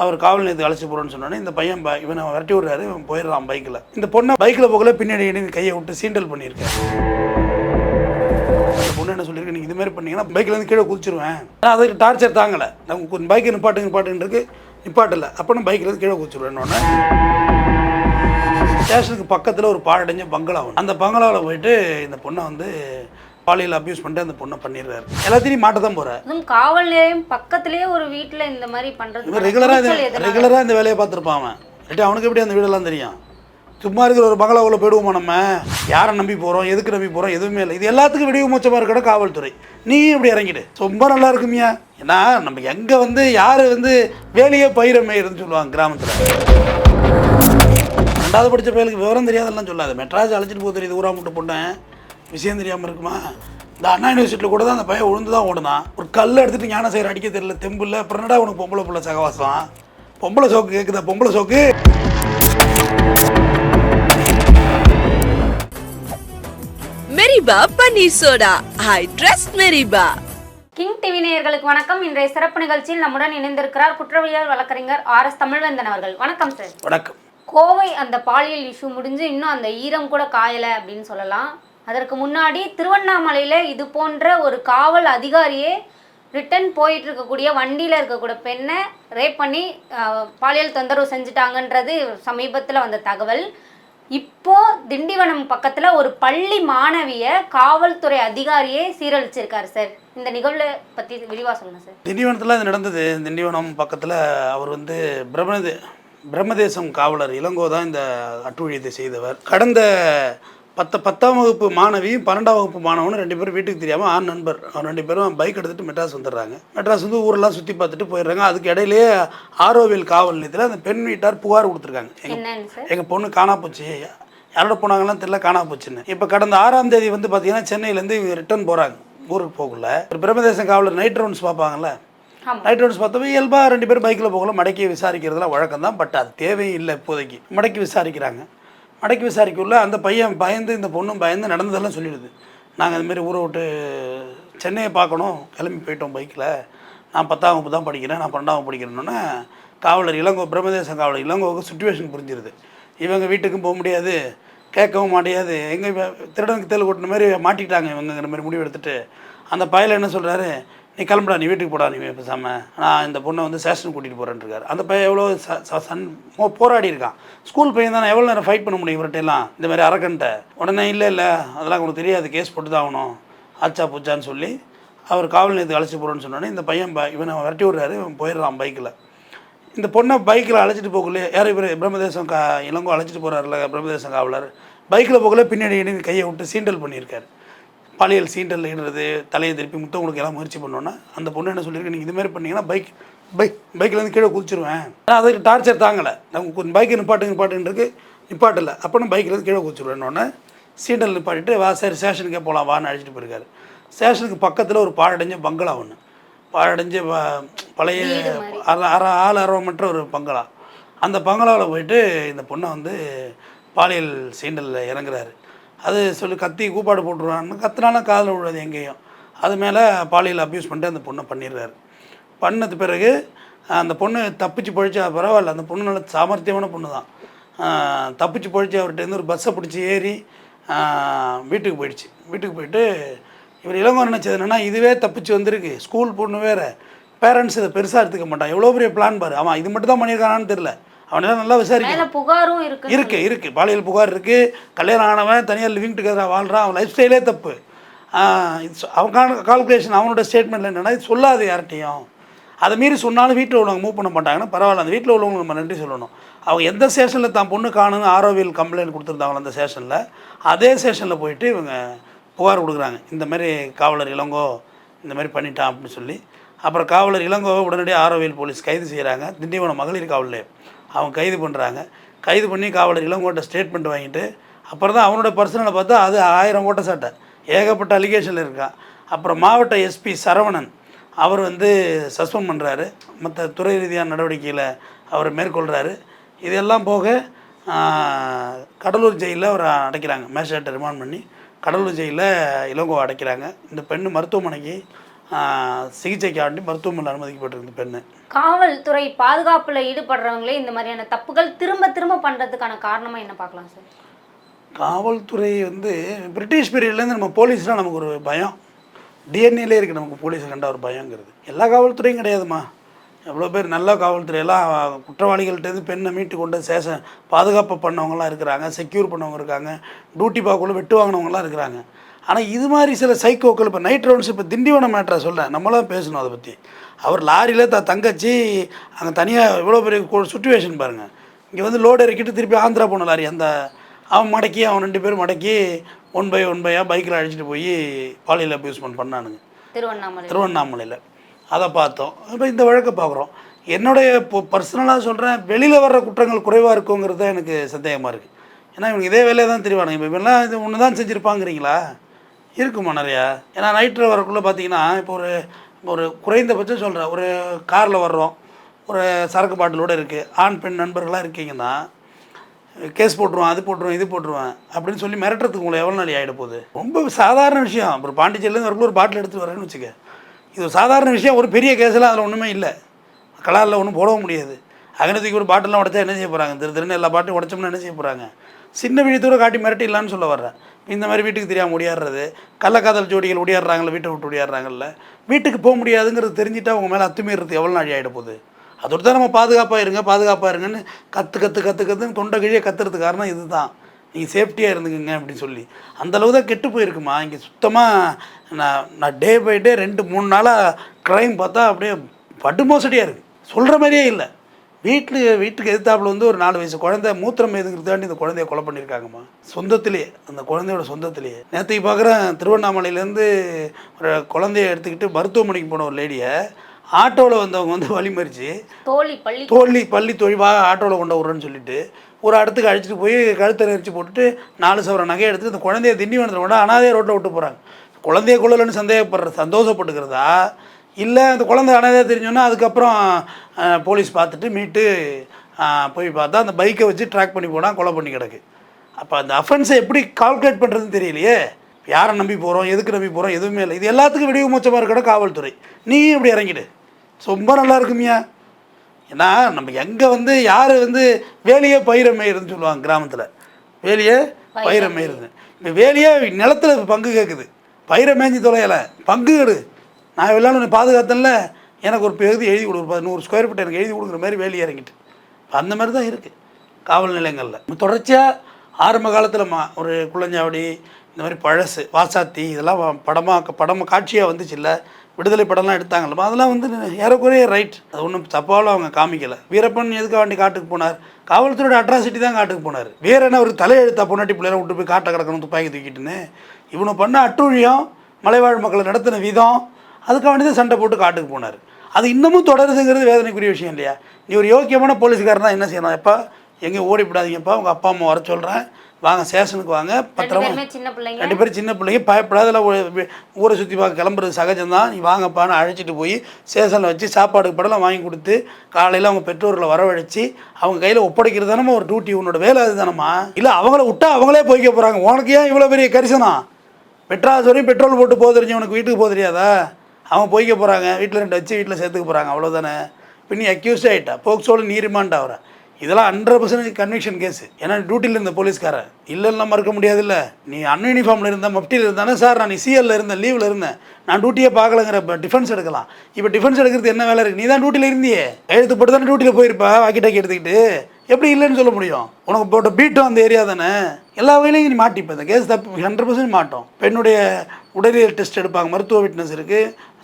அவர் காவல் நிலையத்துக்கு அழைச்சி போகிறோன்னு சொன்னோன்னே இந்த பையன் இவனை விரட்டி விடுறாரு, இவன் போயிடுறான் பைக்கில். இந்த பொண்ணை பைக்கில் போகல பின்னாடி கையை விட்டு சீண்டல் பண்ணியிருக்கேன். அந்த பொண்ணு என்ன சொல்லியிருக்கு, நீங்கள் இதுமாதிரி பண்ணீங்கன்னா பைக்கிலேருந்து கீழே குதிச்சிருவேன். ஆனால் அதுக்கு டார்ச்சர் தாங்கலை. நம்ம பைக்கு நிப்பாட்டுன்னு நிப்பாட்டில்லை, அப்போனா பைக்கிலேருந்து கீழே குதிச்சிருவேன்னொன்னே ஸ்டேஷனுக்கு பக்கத்தில் ஒரு பாழடைஞ்ச பங்களாவும், அந்த பங்களாவில் போயிட்டு இந்த பொண்ணை வந்து பாலியல் அபியூஸ் பண்ணிட்டு அந்த பொண்ணை பண்ணிடுறாரு. எல்லாத்தையும் மாட்ட தான் போகிறேன். காவல் நிலையம் பக்கத்துலேயே ஒரு வீட்டில் இந்த மாதிரி பண்ணுறது ரெகுலராக இந்த வேலையை பார்த்துருப்பான் அவன். அவனுக்கு எப்படி அந்த வீடெல்லாம் தெரியும்? சும்மா இருக்கிற ஒரு பங்களாவில் போயிடுவோமா நம்ம? யாரை நம்பி போகிறோம், எதுக்கு நம்பி போகிறோம், எதுவுமே இல்லை. இது எல்லாத்துக்கும் விடிவு மோச்சமாக இருக்கட காவல்துறை. நீ இப்படி இறங்கிடு, ரொம்ப நல்லா இருக்குமியா. ஏன்னா நம்ம எங்கே வந்து யார் வந்து வேலையே பயிரமையிறதுன்னு சொல்லுவாங்க கிராமத்தில். 2வது படித்த பையனுக்கு விவரம் தெரியாதெல்லாம் சொல்லாது. மெட்ராஸ் அழைச்சிட்டு போக தெரியுது, ஊரா மட்டும் போட்டேன், விஷயம் தெரியாமல் இருக்குமா? இந்த அண்ணா யூனிவர்சிட்டியில் கூட தான் அந்த பையன் உழுந்து தான் ஓடுதான். ஒரு கல் எடுத்துகிட்டு ஞான செய்கிற அடிக்க தெரியல, தெம்பு இல்லை. அப்புறம் என்னடா உனக்கு பொம்பளை பிள்ளை சகவாசம்? பொம்பளை சோக்கு கேட்குதா? பொம்பளை சோக்கு. மெரிபா பன்னீர் சோடா, ஐ ட்ரஸ்ட் மெரிபா. கிங் டிவி நேயர்களுக்கு வணக்கம். இன்றைய சிறப்பு நிகழ்ச்சியில் நம்முடன் இணைந்திருக்கிறார் குற்றவியல் வழக்கறிஞர் RS தமிழ்வேந்தன் அவர்கள். வணக்கம் சார். வணக்கம். கோவை அந்த பாலியல் இஷ்யூ முடிஞ்சு இன்னும் அந்த ஈரம் கூட காயலை அப்படின்னு சொல்லலாம். அதற்கு முன்னாடி திருவண்ணாமலையில் இது போன்ற ஒரு காவல் அதிகாரியே ரிட்டன் போயிட்டு இருக்கக்கூடிய வண்டியில் இருக்கக்கூடிய பெண்ணை ரேப் பண்ணி பாலியல் தொந்தரவு செஞ்சுட்டாங்கன்றது சமீபத்தில் வந்த தகவல். இப்போ திண்டிவனம் பக்கத்தில் ஒரு பள்ளி மாணவியை காவல்துறை அதிகாரியே சீரழிச்சிருக்காரு சார். இந்த நிகழ்வை பற்றி விரிவாக சொல்லுங்கள் சார். திண்டிவனத்தில் இது நடந்தது. திண்டிவனம் பக்கத்தில் அவர் வந்து பிரம்மதேசம் காவலர் இளங்கோ தான் இந்த அட்டுழியத்தை செய்தவர். கடந்த 10ஆம் வகுப்பு மாணவியும் 12ஆம் வகுப்பு மாணவனும் 2 பேரும் வீட்டுக்கு தெரியாமல் ஆண் நண்பர், அவர் 2 பேரும் பைக் எடுத்துகிட்டு மெட்ராஸ் வந்துடுறாங்க. மெட்ராஸ் வந்து ஊரெல்லாம் சுற்றி பார்த்துட்டு போயிடுறாங்க. அதுக்கு இடையிலேயே ஆரோவில் காவல் நிலையத்தில் அந்த பெண் வீட்டார் புகார் கொடுத்துருக்காங்க. எங்கள் பொண்ணு காணா போச்சு, யாரோட போனாங்கலாம் தெரியல, காணா போச்சுன்னு. இப்போ கடந்த 6ஆம் தேதி வந்து பார்த்தீங்கன்னா சென்னையிலேருந்து ரிட்டர்ன் போகிறாங்க ஊருக்கு போகல. ஒரு பிரம்மதேசம் காவலர் நைட் ரவுண்ட்ஸ் பார்ப்பாங்கல்ல, நைட் ரவுண்ட்ஸ் பார்த்தப்ப இயல்பாக 2 பேரும் பைக்கில் போகல. மடக்கி விசாரிக்கிறதுலாம் வழக்கம் தான், பட் அது தேவையில்லை இப்போதைக்கு. மடக்கி விசாரிக்கிறாங்க. மடக்கி விசாரிக்கக்குள்ள அந்த பையன் பயந்து, இந்த பொண்ணும் பயந்து நடந்ததெல்லாம் சொல்லிடுது. நாங்கள் அதுமாரி ஊரை விட்டு சென்னையை பார்க்கணும் கிளம்பி போயிட்டோம் பைக்கில். நான் 10ஆம் வகுப்பு தான் படிக்கிறேன், நான் 12ஆம் வகுப்பு படிக்கிறேன்னொன்னே காவலர் இளங்கோ, பிரம்மதேசம் காவலர் இளங்கோவுக்கு சுச்சுவேஷன் புரிஞ்சிருது. இவங்க வீட்டுக்கும் போக முடியாது, கேட்கவும் மாட்டியாது, எங்கே திருடனுக்கு தேல் கொட்டின மாதிரி மாட்டிக்கிட்டாங்க இவங்கிற மாதிரி முடிவு எடுத்துகிட்டு அந்த பையன் என்ன சொல்கிறாரு, நீ கிளம்புடா, நீ வீட்டுக்கு போடா, நீ பேசாமல், நான் இந்த பொண்ணை வந்து ஸ்டேஷனுக்கு கூட்டிகிட்டு போகிறேன்ருக்காரு. அந்த பையன் எவ்வளோ போராடி இருக்கான். ஸ்கூல் பையன் தானே, எவ்வளோ நேரம் ஃபைட் பண்ண முடியும் இவர்கிட்டலாம் இந்த மாதிரி அரக்கன்ட்ட? உடனே இல்லை அதெல்லாம் உனக்கு தெரியாது, கேஸ் போட்டு தான் ஆகணும், ஆச்சா பூச்சான்னு சொல்லி அவர் காவல் நிலையத்துக்கு அழைச்சி போகிறோன்னு சொன்னோன்னே இந்த பையன் இவனை விரட்டி விடுறாரு, இவன் போயிடுறான் பைக்கில். இந்த பொண்ணை பைக்கில் அழைச்சிட்டு போகலையே, யார் இவர் பிரம்மதேசம் இளங்கோ அழைச்சிட்டு போகிறாருல பிரம்மதேசம் காவலர், பைக்கில் போகல பின்னாடி கையை விட்டு சீண்டல் பண்ணியிருக்காரு. பாலியல் சீண்டல் இடுறது, தலையை திருப்பி முத்தம் கொடுக்க எல்லாம் முயற்சி பண்ணோன்னா அந்த பொண்ணு என்ன சொல்லியிருக்கு, நீங்கள் இதுமாதிரி பண்ணிங்கன்னா பைக்கிலேருந்து கீழே குதிச்சிருவேன். ஆனால் அதுக்கு டார்ச்சர் தாங்கலை. நம்ம பைக்கை நிப்பாட்டுன்னு நிப்பாட்டில்லை, அப்போனா பைக்கிலேருந்து கீழே குதிச்சிருவேன்னொன்னே சீண்டல் நிப்பாட்டிட்டு வா சரி ஸ்டேஷனுக்கே போகலாம் வான்னு அழைச்சிட்டு போயிருக்காரு. ஸ்டேஷனுக்கு பக்கத்தில் ஒரு பாழடைஞ்ச பங்களா ஒன்று, பாழடைஞ்ச பழைய ஆள் ஒரு பங்களா. அந்த பங்களாவில் போயிட்டு இந்த பொண்ணை வந்து பாலியல் சீண்டலில் இறங்குறாரு. அது சொல்லி கத்தி கூப்பாடு போட்டுருவான்னு கத்தினாலும் காதில் விழுது எங்கேயும். அது மேலே பாலியல் அப்யூஸ் பண்ணிட்டு அந்த பொண்ணை பண்ணிடுறாரு. பண்ணது பிறகு அந்த பொண்ணு தப்பிச்சு பழிச்சா பரவாயில்ல, அந்த பொண்ணு நல்ல சாமர்த்தியமான பொண்ணு தான். தப்பிச்சு பழிச்சு அவர்கிட்ட ஒரு பஸ்ஸை பிடிச்சி ஏறி வீட்டுக்கு போயிடுச்சு. வீட்டுக்கு போயிட்டு இவர் இளங்கோ நினச்சது என்னென்னா, இதுவே தப்பிச்சு வந்திருக்கு, ஸ்கூல் பொண்ணு வேறு, பேரண்ட்ஸ் இதை பெருசாக எடுத்துக்க மாட்டான், எவ்வளோ பெரிய பிளான் பாரு. அவன் இது மட்டும் தான் பண்ணியிருக்கானான்னு தெரில, அவனெல்லாம் நல்லா விசாரிக்க புகாரும் இருக்குது பாலியல் புகார் இருக்குது. கல்யாணம் ஆனவன் தனியாக லிவிங் டுகெதராக வாழ்கிறான், அவன் லைஃப் ஸ்டைலே தப்பு. அவன் கால்குலேஷன், அவனோட ஸ்டேட்மெண்ட்டில் என்னென்னா, இது சொல்லாது யார்கிட்டையும், அதை மீறி சொன்னாலும் வீட்டில் உள்ளவங்க மூவ் பண்ண மாட்டாங்கன்னா பரவாயில்ல, அந்த வீட்டில் உள்ளவங்க நம்ம நன்றி சொல்லணும். அவங்க எந்த ஸ்டேஷனில் தான் பொண்ணு காணுன்னு ஆரோவில் கம்ப்ளைண்ட் கொடுத்துருந்தாங்களோ அந்த ஸ்டேஷனில், அதே ஸ்டேஷனில் போயிட்டு இவங்க புகார் கொடுக்குறாங்க, இந்த மாதிரி காவலர் இளங்கோ இந்த மாதிரி பண்ணிட்டான் அப்படின்னு சொல்லி. அப்புறம் காவலர் இளங்கோவை உடனடியாக ஆரோவில் போலீஸ் கைது செய்கிறாங்க. திண்டிவனம் மகளிர் காவல் நிலையம் அவங்க கைது பண்ணுறாங்க. கைது பண்ணி காவலர் இளங்கோட்ட ஸ்டேட்மெண்ட் வாங்கிட்டு அப்புறம் தான் அவனோட பர்சனலை பார்த்தா அது 1000 ஓட்ட சாட்டை, ஏகப்பட்ட அலிகேஷனில் இருக்கான். அப்புறம் மாவட்ட எஸ்பி சரவணன் அவர் வந்து சஸ்பெண்ட் பண்ணுறாரு, மற்ற துறை ரீதியான நடவடிக்கையில் அவர் மேற்கொள்கிறாரு. இதெல்லாம் போக கடலூர் ஜெயிலில் அவரை அடைக்கிறாங்க. மேஜிஸ்ட்ரேட்டை ரிமாண்ட் பண்ணி கடலூர் ஜெயிலில் இளங்கோ அடைக்கிறாங்க. இந்த பெண்ணு மருத்துவமனைக்கு சிகிச்சைக்காண்டி மருத்துவமனையில் அனுமதிக்கப்பட்டிருந்த பெண்ணு. காவல்துறை பாதுகாப்பில் ஈடுபடுறவங்களே இந்த மாதிரியான தப்புகள் திரும்ப திரும்ப பண்ணுறதுக்கான காரணமாக என்ன பார்க்கலாம் சார்? காவல்துறை வந்து பிரிட்டிஷ் பீரியட்லேருந்து நம்ம போலீஸ்லாம் நமக்கு ஒரு பயம், டிஎன்ஏலே இருக்குது நமக்கு போலீஸை கண்ட ஒரு பயங்கிறது. எல்லா காவல்துறையும் கிடையாதுமா. எவ்வளோ பேர் நல்ல காவல்துறையெல்லாம் குற்றவாளிகள்கிட்டருந்து பெண்ணை மீட்டு கொண்டு பாதுகாப்பு பண்ணவங்களாம் இருக்கிறாங்க, செக்யூர் பண்ணவங்க இருக்காங்க, டியூட்டி பார்க்கக்குள்ள வெட்டு வாங்கினவங்களாம் இருக்கிறாங்க. ஆனால் இது மாதிரி சில சைக்கோக்கள் இப்போ நைட் ரவுண்ட்ஸ், இப்போ திண்டிவனம் மேட்டரை சொல்ல நம்மளாம் பேசணும் அதை பற்றி. அவர் லாரியில் தங்கச்சி அங்கே தனியாக எவ்வளோ பெரிய சுச்சுவேஷன் பாருங்கள். இங்கே வந்து லோடு இறக்கிட்டு திருப்பி ஆந்திரா போன லாரி, அந்த அவன் மடக்கி அவன் 2 பேரும் மடக்கி 1 by 1 பைக்கில் அழைச்சிட்டு போய் பாலியல் அப்யூஸ்மெண்ட் பண்ணானுங்க திருவண்ணாமலையில். அதை பார்த்தோம். இப்போ இந்த வழக்கை பார்க்குறோம். என்னுடைய இப்போ பர்சனலாக சொல்கிறேன், வெளியில் வர்ற குற்றங்கள் குறைவாக இருக்குங்கிறது தான் எனக்கு சந்தேகமாக இருக்குது. ஏன்னா இவங்க இதே வேலையை தான் தெரிவானுங்க. இப்போ இவெல்லாம் இது ஒன்று தான் செஞ்சுருப்பாங்கிறீங்களா? இருக்குமா நிறையா? ஏன்னா நைட்டில் வரக்குள்ளே பார்த்தீங்கன்னா இப்போ ஒரு குறைந்தபட்சம் சொல்கிறேன், ஒரு காரில் வர்றோம், ஒரு சரக்கு பாட்டிலோடு இருக்குது, ஆண் பெண் நண்பர்களாக இருக்கீங்கன்னா கேஸ் போட்டுருவான், அது போட்டுருவேன், இது போட்டுருவேன் அப்படின்னு சொல்லி மிரட்டுறதுக்கு உங்களை எவ்வளோ நாள் ஆகிட போகுது? ரொம்ப சாதாரண விஷயம். அப்புறம் பாண்டிச்சேரியிலேருந்து வரக்குள்ள ஒரு பாட்டில் எடுத்துகிட்டு வரேன்னு வச்சுக்க, இது ஒரு சாதாரண விஷயம். ஒரு பெரிய கேஸெல்லாம் அதில் ஒன்றுமே இல்லை, கலாரில் ஒன்றும் போடவும் முடியாது. அகனத்துக்கு ஒரு பாட்டிலாம் உடச்சா என்ன செய்ய போகிறாங்க? திருன்னு எல்லா பாட்டையும் உடச்சோம்னா என்ன செய்ய போகிறாங்க? சின்ன விழித்தூர காட்டி மிரட்டிடலான்னு சொல்ல வர்றேன். இந்த மாதிரி வீட்டுக்கு தெரியாமல் ஒடியாடுறது, கள்ளக்காதல் ஜோடிகள் ஒடியாடுறாங்கல்ல, வீட்டை விட்டு ஒடியாடுறாங்கல்ல, வீட்டுக்கு போக முடியாதுங்கிறது தெரிஞ்சுட்டா அவங்க மேலே அத்துமீறது எவ்வளோ நாள் ஆகிட போகுது? அதோடு தான் நம்ம பாதுகாப்பாக இருங்கன்னு கற்றுன்னு தொண்டை கிழியே கத்துறதுக்கு காரணம் இது தான். நீங்கள் சேஃப்டியாக இருந்துக்குங்க அப்படின்னு சொல்லி அந்தளவு தான் கெட்டு போயிருக்குமா இங்கே சுத்தமாக. நான் டே பை டே 2-3 நாளாக க்ரைம் பார்த்தா அப்படியே படுமோசடியாக இருக்குது, சொல்கிற மாதிரியே இல்லை. வீட்டுக்கு எதிர்த்தாப்புல வந்து ஒரு 4 வயசு குழந்தை மூத்திரம் எதுங்கிறதாண்டி இந்த குழந்தைய கொலை பண்ணியிருக்காங்கம்மா, சொந்தத்திலேயே, அந்த குழந்தையோட சொந்தத்திலேயே. நேற்றுக்கு பார்க்குறேன், திருவண்ணாமலையிலேருந்து ஒரு குழந்தைய எடுத்துக்கிட்டு மருத்துவமனைக்கு போன ஒரு லேடியை ஆட்டோவில் வந்தவங்க வந்து வழிமறிச்சு பள்ளி தொழிவாக ஆட்டோவில் கொண்டு விட்றேன்னு சொல்லிட்டு ஒரு இடத்துக்கு அழைச்சிட்டு போய் கழுத்தை நெரிச்சு போட்டுட்டு 4 சவர நகையை எடுத்துட்டு அந்த குழந்தைய திண்டிவனத்தில் கொண்டு அனாதைய ரோட்டில் விட்டு போகிறாங்க. குழந்தைய கொள்ளலன்னு சந்தோஷப்பட்டுக்கிறதா இல்லை அந்த குழந்தை அனாதையாக தெரிஞ்சோன்னா அதுக்கப்புறம் போலீஸ் பார்த்துட்டு மீட்டு போய் பார்த்தா அந்த பைக்கை வச்சு ட்ராக் பண்ணி போனால் கொலை பண்ணி கிடக்கு. அப்போ அந்த அஃபென்ஸை எப்படி கால்குலேட் பண்ணுறதுன்னு தெரியலையே. யாரை நம்பி போகிறோம், எதுக்கு நம்பி போகிறோம், எதுவுமே இல்லை. இது எல்லாத்துக்கும் விடிவு மோச்சமாக இருக்கட காவல்துறை. நீயும் இப்படி இறங்கிடு, ரொம்ப நல்லா இருக்குமியா. ஏன்னா நம்ம எங்கே வந்து யார் வந்து வேலையே பயிரமையிறதுன்னு சொல்லுவாங்க கிராமத்தில், வேலையே பயிரமையிறது. இப்போ வேலையே நிலத்தில் பங்கு கேட்குது, பயிரை மேய்ஞ்சி தொலையலை, பங்கு கெடு. நான் எல்லாம் ஒன்று பாதுகாத்தல, எனக்கு ஒரு பகுதி எழுதி கொடு, ஒரு 100 ஸ்கொயர் ஃபீட் எனக்கு எழுதி கொடுக்குற மாதிரி வேலையை இறங்கிட்டு. அந்த மாதிரி தான் இருக்குது காவல் நிலையங்களில். தொடர்ச்சியாக ஆரம்ப காலத்தில் ஒரு குள்ளஞ்சாவடி, இந்த மாதிரி பழசு வாசாத்தி, இதெல்லாம் படமாக காட்சியாக வந்துச்சு இல்லை, விடுதலை படம்லாம் எடுத்தாங்கல்ல, அதெல்லாம் வந்து ஏறக்குறைய ரைட், அது ஒன்றும் தப்பாலும் அவங்க காமிக்கலை. வீரப்பன் எதுக்கு வேண்டி காட்டுக்கு போனார்? காவல்துறையோட அட்ராசிட்டி தான் காட்டுக்கு போனார். வேற என்ன ஒரு தலையெழுத்தா பொன்னாட்டி பிள்ளைலாம் விட்டு போய் காட்டை கிடக்கணும் துப்பாக்கி தூக்கிட்டுன்னு? இவனை பண்ண அட்டூழியம், மலைவாழ் மக்களை நடத்தின விதம், அதுக்காக வேண்டி தான் சண்டை போட்டு காட்டுக்கு போனார். அது இன்னமும் தொடருதுங்கிறது வேதனைக்குரிய விஷயம் இல்லையா? நீ ஒரு யோக்கியமான போலீஸ்காரன் தான் என்ன செய்யணும்? எப்போ எங்கேயும் ஓடிவிடாதீங்கப்பா, உங்கள் அப்பா அம்மா வர சொல்கிறேன், வாங்க ஸ்டேஷனுக்கு வாங்க, பத்திரமா. 2 பேரும் சின்ன பிள்ளைங்க, பயப்படாதெல்லாம் ஊரை சுற்றி பார்க்க கிளம்புறது சகஜம்தான், நீ வாங்கப்பான்னு அழைச்சிட்டு போய் ஸ்டேஷனில் வச்சு சாப்பாடு படலாம் வாங்கி கொடுத்து காலையில் அவங்க பெற்றோர்களை வரவழைச்சி அவங்க கையில் ஒப்படைக்கிறது தானம்மா ஒரு டியூட்டி, உன்னோட வேலை அது தானம்மா. இல்லை அவங்கள விட்டா அவங்களே போய்க்க போகிறாங்க, உனக்கு ஏன் இவ்வளோ பெரிய கரிசனம்? மெட்ராஸ் வரையும் பெட்ரோல் போட்டு போக தெரிஞ்சு உனக்கு வீட்டுக்கு போக தெரியாதா? அவங்க போய்க்க போகிறாங்க, வீட்டில் 2 வச்சு வீட்டில் சேர்த்துக்க போகிறாங்க, அவ்வளோதானே. இப்போ நீ அக்யூஸ்ட் ஆகிட்டா, போக்சோவில் நீ ரிமாண்ட் ஆகிற. இதெல்லாம் 100% கன்விக்ஷன் கேஸு. ஏன்னா டியூட்டியில் இருந்த போலீஸ்காரன் இல்லைன்னா மறுக்க முடியாது. இல்லை நீ அன்யூனிஃபார்மில் இருந்தேன், மஃப்டியில் இருந்தானே சார், நான் சிஎல்ல இருந்தேன், லீவில் இருந்தேன், நான் டியூட்டியே பார்க்கலங்கிற டிஃபென்ஸ் எடுக்கலாம். இப்போ டிஃபென்ஸ் எடுக்கிறது என்ன வேலை இருக்குது? நீ தான் டியூட்டியில் இருந்தியே, எழுத்து போட்டு தானே டியூட்டியில் போயிருப்பா, வாக்கி டாக்கி எடுத்துக்கிட்டு. எப்படி இல்லைன்னு சொல்ல முடியும்? உனக்கு போட்ட பீட்டும் அந்த ஏரியா தானே, எல்லா வகையிலையும் நீ மாட்டிப்ப. இந்த கேஸ் தப்பு 100% மாட்டோம். பெண்ணுடைய உடலியல் டெஸ்ட் எடுப்பாங்க, மருத்துவ விட்னஸ் இருக்குது,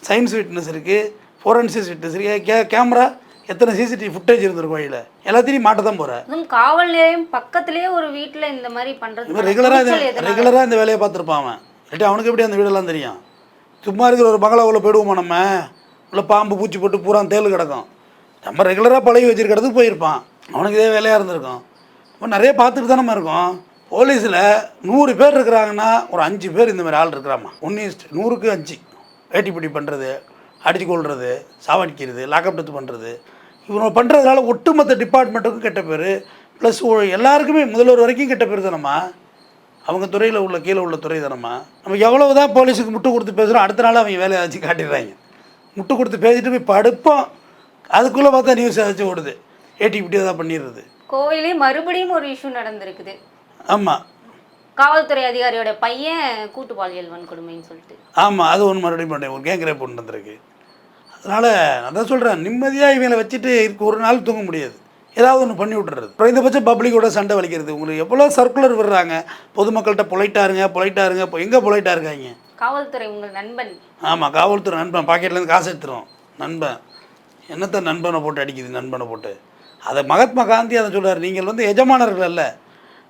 சயின்ஸ் விட்னஸ் இருக்குது, ஃபோரன்சிக்ஸ் விட்னஸ் இருக்குது, கேமரா, எத்தனை சிசிடிவி ஃபுட்டேஜ் இருந்திருக்கும் வழியில், எல்லாத்தையும் மாட்ட தான் போகிறேன். காவல் நிலையம் பக்கத்துலேயே ஒரு வீட்டில் இந்த மாதிரி பண்ணுறது ரெகுலராக இந்த வேலையை பார்த்துருப்பான் அவன். இல்லாட்டி அவனுக்கு எப்படி அந்த வீடெல்லாம் தெரியும்? சும்மா இருக்கிற ஒரு பங்களாவுக்குள்ளே போயிடுவோமா நம்ம, உள்ள பாம்பு பூச்சி போட்டு பூரா தேள் கிடக்கும், நம்ம ரெகுலராக பழகி வச்சுருக்கிறதுக்கு போயிருப்பான், அவனுக்கு இதே வேலையாக இருந்திருக்கும். இப்போ நிறைய பார்த்துட்டு தான் நம்ம இருக்கோம். போலீஸில் 100 பேர் இருக்கிறாங்கன்னா ஒரு 5 பேர் இந்த மாதிரி ஆள் இருக்கிறாமா. 1:100க்கு 5 வேட்டிப்பிடி பண்ணுறது, அடித்து கொள்வது, சாவடிக்கிறது, லாக்அப் டெத்து பண்ணுறது, இவங்க பண்ணுறதுனால ஒட்டுமொத்த டிபார்ட்மெண்ட்டுக்கும் கெட்ட பேர், ப்ளஸ் எல்லாருக்குமே முதல்வர் வரைக்கும் கெட்ட பேர் தானம்மா. அவங்க துறையில் உள்ள கீழே உள்ள துறை தானம்மா. நம்ம எவ்வளவு தான் போலீஸுக்கு முட்டு கொடுத்து பேசுகிறோம், அடுத்த நாள் அவங்க வேலையை வச்சு காட்டிடுறாங்க. முட்டு கொடுத்து பேசிட்டு போய் படுப்போம், அதுக்குள்ளே பார்த்தா நியூஸ் ஏதாச்சும் ஓடுது, ஏடிபிடி தான் பண்ணிடுறது. கோவிலே மறுபடியும் ஒரு இஷ்யூ நடந்திருக்குது. ஆமாம், காவல்துறை அதிகாரியோட பையன் கூட்டு பாலியல் வன்கொடுமைன்னு சொல்லிட்டு. ஆமாம், அது ஒன்று மறுபடியும் பண்ணேன், ஒரு கேங் ரேப் ஒன்று வந்திருக்கு. அதனால் அதான் சொல்கிறேன், நிம்மதியாக இவங்களை வச்சுட்டு ஒரு நாள் தூங்க முடியாது, ஏதாவது ஒன்று பண்ணி விட்டுறது. குறைந்தபட்சம் பப்ளிக்கோட சண்டை வலிக்கிறது. உங்களுக்கு எவ்வளோ சர்க்குலர் விடுறாங்க, பொதுமக்கள்கிட்ட பொலைட்டாருங்க இப்போ எங்கே பொலைட்டாக இருக்காங்க? காவல்துறை உங்கள் நண்பன். ஆமாம், காவல்துறை நண்பன் பாக்கெட்லேருந்து காசு எடுத்துரும். நண்பன் என்னத்தை நண்பனை போட்டு அடிக்குது, நண்பனை போட்டு. அதை மகாத்மா காந்தி அதை சொல்கிறார், நீங்கள் வந்து எஜமானர்கள் அல்ல,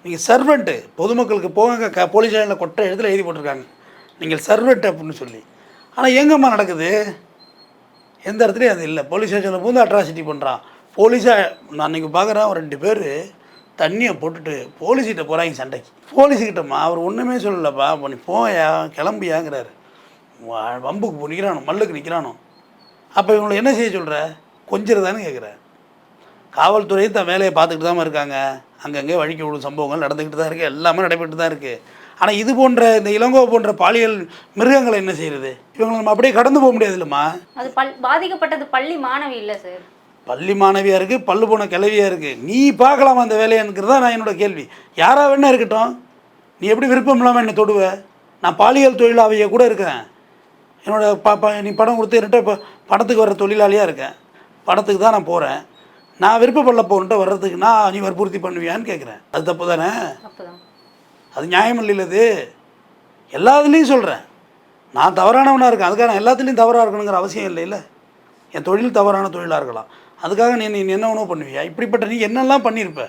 நீங்கள் சர்வெண்ட்டு. பொதுமக்களுக்கு போங்க, போலீஸ் ஸ்டேஷனில் கொட்டை இடத்துல எழுதி போட்டிருக்காங்க, நீங்கள் சர்வெண்ட் அப்படின்னு சொல்லி. ஆனால் எங்கம்மா நடக்குது? எந்த இடத்துலையும் அது இல்லை. போலீஸ் ஸ்டேஷனில் பூந்து அட்ராசிட்டி பண்ணுறான். போலீஸாக நான் அன்றைக்கி பார்க்குறேன், ஒரு 2 பேர் தண்ணியை போட்டுட்டு போலீஸ்கிட்ட போகிறாங்க சண்டைக்கு. போலீஸுக்கிட்டம்மா அவர் ஒன்றுமே சொல்லலப்பா, நீ போயா கிளம்பியாங்கிறாரு. வம்புக்கு நிற்கிறானோ, மல்லுக்கு நிற்கிறானோ. அப்போ இவங்களை என்ன செய்ய சொல்கிற? கொஞ்சிறதானு கேட்குறேன். காவல்துறை தான் வேலையை பார்த்துக்கிட்டு தான் இருக்காங்க, அங்கங்கே வழிக்கு விடும் சம்பவங்கள் நடந்துக்கிட்டு தான் இருக்குது, எல்லாமே நடைபெற்று தான் இருக்குது. ஆனால் இது போன்ற இந்த இளங்கோ போன்ற பாலியல் மிருகங்களை என்ன செய்கிறது? இவங்களை நம்ம அப்படியே கடந்து போக முடியாது இல்லைம்மா. அது பாதிக்கப்பட்டது பள்ளி மாணவி இல்லை சார், பள்ளி மாணவியாக இருக்குது, பல்லு போன கிளவியாக இருக்குது. நீ பார்க்கலாமா அந்த வேலையானுங்கிறது தான் நான் என்னோட கேள்வி. யாராக வேணா இருக்கட்டும், நீ எப்படி விருப்பம் இல்லாமல் என்னை தொடுவ? நான் பாலியல் தொழிலாளியாக கூட இருக்கேன். என்னோட நீ படம் கொடுத்து என்கிட்ட இப்போ படத்துக்கு வர்ற தொழிலாளியாக இருக்கேன், படத்துக்கு தான் நான் போகிறேன். நான் விருப்பப்படல போன்ட்டு வர்றதுக்கு நீ வற்புறுத்தி பண்ணுவியான்னு கேட்குறேன். அது தப்பு தானே? அது நியாயம் இல்லைல்ல. இது எல்லாத்துலேயும் சொல்கிறேன், நான் தவறானவனாக இருக்கேன், அதுக்காக நான் எல்லாத்துலேயும் தவறாக இருக்கணுங்கிற அவசியம் இல்லை. இல்லை, என் தொழில் தவறான தொழிலாக இருக்கலாம், அதுக்காக நீ என்ன உணவு பண்ணுவியா? இப்படிப்பட்ட நீ என்னெல்லாம் பண்ணியிருப்ப,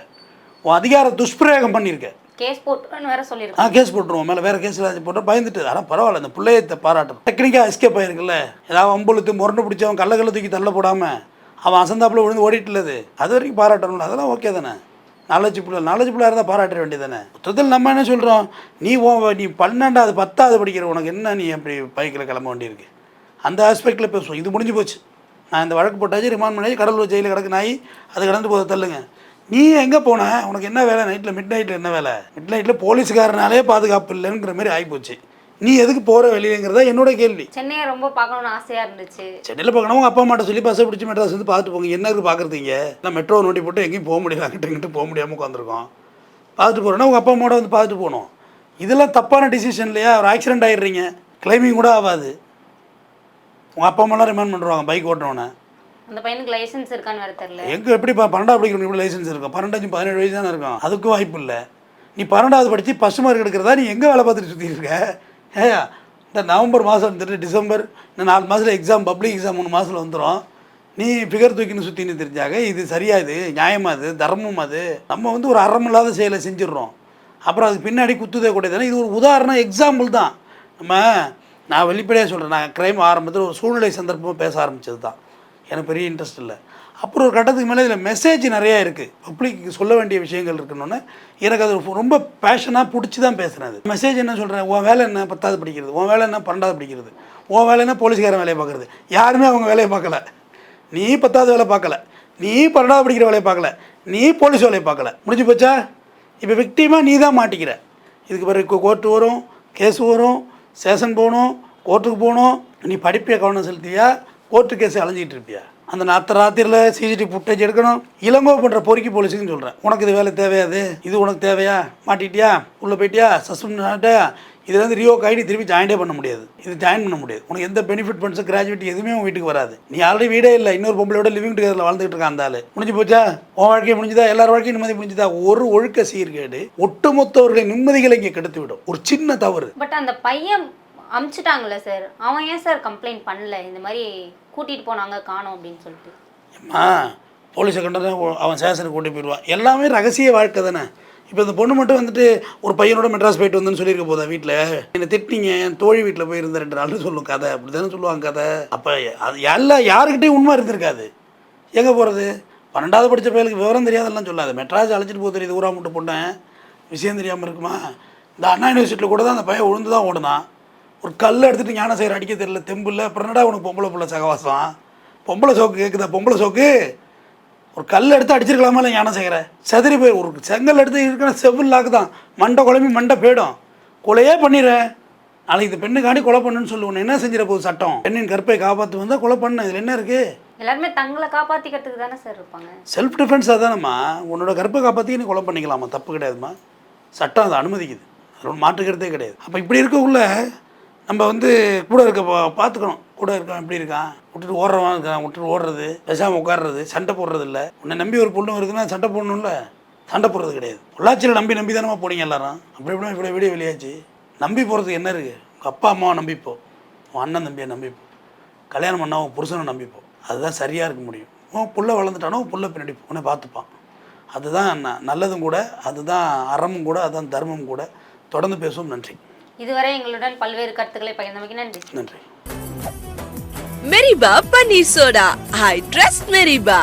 உன் அதிகார துஷ்பிரயோகம் பண்ணியிருக்க. கேஸ் போட்டுன்னு வேறு சொல்லியிருக்கேன். கேஸ் போட்டுருவோம், மேலே வேறு கேஸ் போட்டு பயந்துட்டு. ஆனால் பரவாயில்ல, இந்த பிள்ளையத்தை பாராட்டணும். டெக்னிக்காக எஸ்கேப் ஆகிருக்குல்ல, ஏதாவது வம்புழுத்து முரண்டு பிடிச்சவன் கல்ல தூக்கி தள்ள போடாமல் அவன் அசந்தாப்பில் விழுந்து ஓடிட்டுலது, அது வரைக்கும் பாராட்டணும்ல, அதெல்லாம் ஓகே தானே. நாலேஜ் பிள்ளையாக இருந்தால் பாராட்ட வேண்டியதானே. மொத்தத்தில் நம்ம என்ன சொல்கிறோம், நீ 12வது 10வது படிக்கிற உனக்கு என்ன நீ அப்படி பைக்கில் கிளம்ப வேண்டியிருக்கு? அந்த ஆஸ்பெக்டில் பேசுவோம். இது முடிஞ்சு போச்சு, நான் இந்த வழக்கு போட்டாச்சு, ரிமாண்ட் பண்ணாச்சு, கடலூர் ஜெயிலில் கிடக்கு நாய், அது கடந்து போதை தள்ளுங்க. நீ எங்கே போன? உனக்கு என்ன வேலை? மிட் நைட்டில் என்ன வேலை? மிட் நைட்டில் போலீஸ்காரனாலே பாதுகாப்பு இல்லைங்கிற மாதிரி ஆகிப்போச்சு. நீ எதுக்கு போகிற வெளியேங்கிறதா என்னோட கேள்வி. சென்னையை ரொம்ப பார்க்கணும்னு ஆசையாக இருந்துச்சு. சென்னையில் பார்க்கணும், உங்கள் அப்பா அம்மாட்ட சொல்லி பஸ்ஸை பிடிச்சி மெட்ராஸ் வந்து பார்த்துட்டு போங்க. என்ன இருக்குது பார்க்குறதுங்க? நான் மெட்ரோ நோட்டி போட்டு எங்கேயும் போக முடியல, அங்கிட்டு போக முடியாமல் உட்காந்துருக்கோம். பார்த்துட்டு போகிறோன்னா உங்கள் அப்பா அம்மாவோட வந்து பார்த்துட்டு போகணும். இதெல்லாம் தப்பான டிசிஷன் இல்லையா? ஒரு ஆக்சிடென்ட் ஆகிடுறீங்க, கிளைமிங் கூட ஆகாது. உங்கள் அப்பா அம்மாலாம் ரிமாண்ட் பண்ணுவாங்க பைக் ஓட்டுறவனை. அந்த பையனுக்கு லைசன்ஸ் இருக்கான்னு வேறு தெரியல. எங்கே எப்படி 12வது படிக்கணும் இப்படி லைசன்ஸ் இருக்கும்? 15 17 வயசு தானே இருக்கும், அதுக்கும் வாய்ப்பு இல்லை. நீ 12வது படித்து ஃபஸ்ட் மார்க் எடுக்கிறதா நீ எங்கே வேலை பார்த்துட்டு சுற்றி இருக்க? ஏயா, இந்த நவம்பர் மாதம் வந்துட்டு டிசம்பர், இந்த 4 மாதத்தில் எக்ஸாம், பப்ளிக் எக்ஸாம் 3 மாதத்தில் வந்துடும். நீ ஃபிகர் தூக்கின்னு சுற்றின்னு தெரிஞ்சாக இது சரியா? இது நியாயமாக? அது தர்மம்? அது நம்ம வந்து ஒரு அறமில்லாத செயலை செஞ்சிடறோம், அப்புறம் அதுக்கு பின்னாடி குத்துதே கூட தானே. இது ஒரு உதாரணம், எக்ஸாம்பிள் தான். நான் வெளிப்படையாக சொல்கிறேன், நான் கிரைம் ஆரம்பத்தில் ஒரு சூழ்நிலை சந்தர்ப்பமாக பேச ஆரம்பித்தது தான், எனக்கு பெரிய இன்ட்ரெஸ்ட் இல்லை. அப்புறம் ஒரு கட்டத்துக்கு மேலே இதில் மெசேஜ் நிறையா இருக்குது, பப்ளிக்கு சொல்ல வேண்டிய விஷயங்கள் இருக்குன்னு எனக்கு அது ரொம்ப பேஷனாக பிடிச்சி தான் பேசுகிறேன். அது மெசேஜ் என்ன சொல்கிறேன், உன் வேலை என்ன 10வது படிக்கிறது, உன் வேலை என்ன 12வது படிக்கிறது, உன் வேலை என்ன போலீஸ்காரன் வேலையை பார்க்குறது. யாருமே அவங்க வேலையை பார்க்கல. நீ 10வது வேலை பார்க்கல, நீ 12வது படிக்கிற வேலையை பார்க்கல, நீ போலீஸ் வேலையை பார்க்கல, முடிஞ்சு போச்சா? இப்போ விக்டிமாக நீ தான் மாட்டிக்கிற. இதுக்கு பிறகு கோர்ட்டு வரும், கேஸ் வரும், ஸ்டேஷன் போகணும், கோர்ட்டுக்கு போகணும். நீ படிப்பையை கவனம் செலுத்தியா, கோர்ட்டு கேஸ் அலைஞ்சிக்கிட்டு இருப்பியா? அந்த ராத்திரியில் சிசிடிவி ஃபுட்டேஜ் எடுக்கணும். இளங்கோ பண்ணுற பொறுக்கி போலீஸுக்குன்னு சொல்கிறேன். உனக்கு இது வேலை தேவையாது, இது உனக்கு தேவையா? மாட்டிட்டியா, உள்ளே போயிட்டியா, சஸ்பெண்ட் ஆகிட்டியா, இதில் வந்து ரியோக்கு ஐடி திருப்பி ஜாயின்டே பண்ண முடியாது, இது ஜாயின் பண்ண முடியாது. உனக்கு எந்த பெனிஃபிட் ஃபண்ட்ஸு, கிராஜுவேட்டி எதுவுமே உன் வீட்டுக்கு வராது. நீ ஆல்ரெடி வீடே இல்லை, இன்னொரு பொம்பளையோட லிவிங் டுகெதரில் வாழ்ந்துகிட்டு இருக்கான் அந்த ஆள். முடிஞ்சு போச்சா? உன் வாழ்க்கையை முடிஞ்சுதா? எல்லார் வாழ்க்கையும் நிம்மதி முடிஞ்சுதா? ஒரு ஒழுக்க சீர்கேடு ஒட்டுமொத்தவர்களின் நிம்மதிகளை இங்கே கெடுத்து விடும், ஒரு சின்ன தவறு. பட் அந்த பையன் அமுச்சிட்டாங்களே சார், அவன் ஏன் சார் கம்ப்ளைண்ட் பண்ணல, இந்த மாதிரி கூட்டிகிட்டு போனாங்க காணோம் அப்படின்னு சொல்லிட்டு? போலீஸை கண்டா அவன் ஸ்டேஷனுக்கு கூட்டி போயிடுவான். எல்லாமே ரகசிய வாழ்க்கை தானே. இப்போ இந்த பொண்ணு மட்டும் வந்துட்டு ஒரு பையனோட மெட்ராஸ் போயிட்டு வந்துன்னு சொல்லியிருக்க போதா? வீட்டில் என்னை திட்டிங்க, என் தோழி வீட்டில் போயிருந்த 2 நாள் சொல்லும் கதை, அப்படி தானே சொல்லுவாங்க கதை. அப்போ அது யாருக்கிட்டையும் உண்மை இருந்திருக்காது. எங்கே போகிறது? 12வது படித்த பையனுக்கு விவரம் தெரியாதெல்லாம் சொல்லாது. மெட்ராஸ் அழைச்சிட்டு போக தெரியுது, ஊரா மட்டும் பொண்ணேன், விஷயம் தெரியாமல் இருக்குமா? இந்த அண்ணா யூனிவர்சிட்டியில் கூட தான் அந்த பையன் உழுந்து தான் ஓடுனான். ஒரு கல் எடுத்துகிட்டு ஞானசேகர் அடிக்க தெரியல, தெம்பு இல்லை. அப்புறம் என்னடா உனக்கு பொம்பளை பிள்ளை சகவாசம்? பொம்பளை சோக்கு கேட்குதா? பொம்பளை சோக்கு ஒரு கல் எடுத்து அடிச்சிருக்கலாமா இல்லை ஞானசேகர? செதறி போய் ஒரு செங்கல் எடுத்து இருக்கிற செவில் லாக்கு தான், மண்டை குழம்பி மண்டை போயிடும். கொலையே பண்ணிடுறேன், நாளைக்கு இந்த பெண்ணுக்காண்டி கொலை பண்ணுன்னு சொல்லுவோம். என்ன செஞ்சிட போகுது சட்டம்? பெண்ணின் கற்பை காப்பாற்று வந்தால் கொலை பண்ணு, இதில் என்ன இருக்குது? எல்லாருமே தங்களை காப்பாற்றிக்கிறதுக்கு தானே சார் இருப்பாங்க. செல்ஃப் டிஃபென்ஸ் அதானம்மா. உன்னோட கற்பை காப்பாற்றி நீ கொலை பண்ணிக்கலாமா? தப்பு கிடையாதுமா, சட்டம் அதை அனுமதிக்குது, அது மாற்றுக்கிறதே கிடையாது. அப்போ இப்படி இருக்கக்குள்ள நம்ம வந்து கூட இருக்க பார்த்துக்கணும். கூட இருக்கான் எப்படி இருக்கான், விட்டுட்டு ஓடுறவன் இருக்கான், விட்டுட்டு ஓடுறது, பேசாமல் உட்காடுறது, சண்டை போடுறது இல்லை. உன்னை நம்பி ஒரு பொண்ணு இருக்குதுன்னா சண்டை போடணும்ல, சண்டை போடுறது கிடையாது. பொள்ளாச்சியில் நம்பி தானே போனீங்க எல்லாரும். அப்படி இப்படி இப்படி வீடியோ வெளியாச்சு. நம்பி போகிறதுக்கு என்ன இருக்குது? உங்கள் அப்பா அம்மாவை நம்பிப்போ, உன் அண்ணன் தம்பியை நம்பிப்போ, கல்யாணம் பண்ணா உன் புருஷனை நம்பிப்போ. அதுதான் சரியாக இருக்க முடியும். உன் புள்ள வளர்ந்துட்டானோ உன் புள்ள பின்னாடி உன்னை பார்த்துப்பான். அதுதான் நல்லதும் கூட, அதுதான் அறமும் கூட, அதுதான் தர்மம் கூட. தொடர்ந்து பேசுவோம். நன்றி. இதுவரை எங்களுடன் பல்வேறு கருத்துக்களை பகிர்ந்தமைக்கு நன்றி. நன்றி. மெரிபா பன்னீர் சோடா, ஐ ட்ரஸ்ட் மெரிபா.